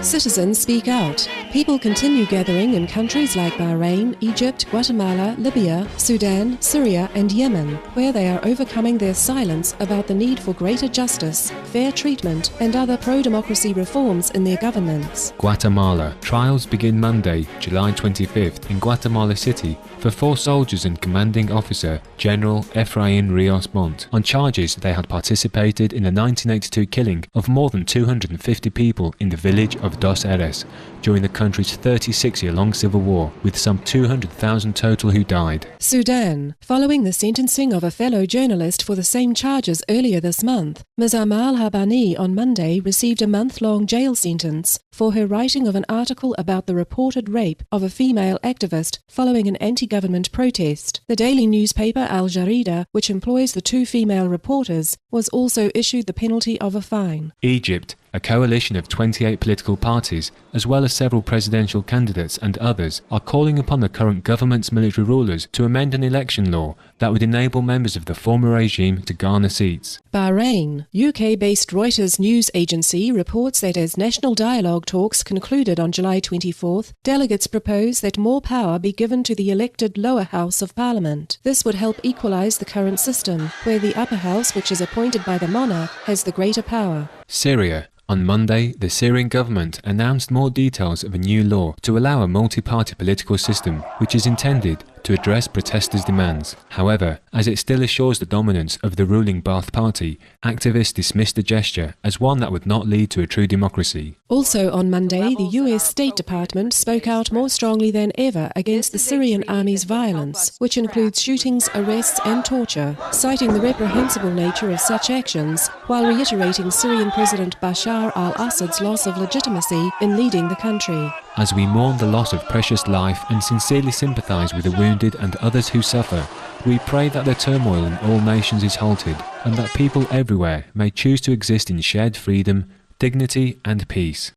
Citizens speak out. People continue gathering in countries like Bahrain, Egypt, Guatemala, Libya, Sudan, Syria and Yemen, where they are overcoming their silence about the need for greater justice, fair treatment and other pro-democracy reforms in their governments. Guatemala. Trials begin Monday, July 25th in Guatemala City for 4 soldiers and commanding officer General Efrain Rios Montt on charges they had participated in the 1982 killing of more than 250 people in the village of Erres during the country's 36-year-long civil war, with some 200,000 total who died. Sudan. Following the sentencing of a fellow journalist for the same charges earlier this month, Ms. Amal Habani on Monday received a month-long jail sentence for her writing of an article about the reported rape of a female activist following an anti-government protest. The daily newspaper al-Jarida, which employs the 2 female reporters, was also issued the penalty of a fine. Egypt. A coalition of 28 political parties, as well as several presidential candidates and others, are calling upon the current government's military rulers to amend an election law that would enable members of the former regime to garner seats. Bahrain. UK-based Reuters news agency reports that as national dialogue talks concluded on July 24th, delegates propose that more power be given to the elected lower house of parliament. This would help equalise the current system, where the upper house, which is appointed by the monarch, has the greater power. Syria. On Monday, the Syrian government announced more details of a new law to allow a multi-party political system, which is intended to address protesters' demands. However, as it still assures the dominance of the ruling Ba'ath Party, activists dismissed the gesture as one that would not lead to a true democracy. Also on Monday, the US State Department spoke out more strongly than ever against the Syrian army's violence, which includes shootings, arrests and torture, citing the reprehensible nature of such actions, while reiterating Syrian President Bashar al-Assad's loss of legitimacy in leading the country. As we mourn the loss of precious life and sincerely sympathise with the wounded and others who suffer, we pray that the turmoil in all nations is halted and that people everywhere may choose to exist in shared freedom, dignity and peace.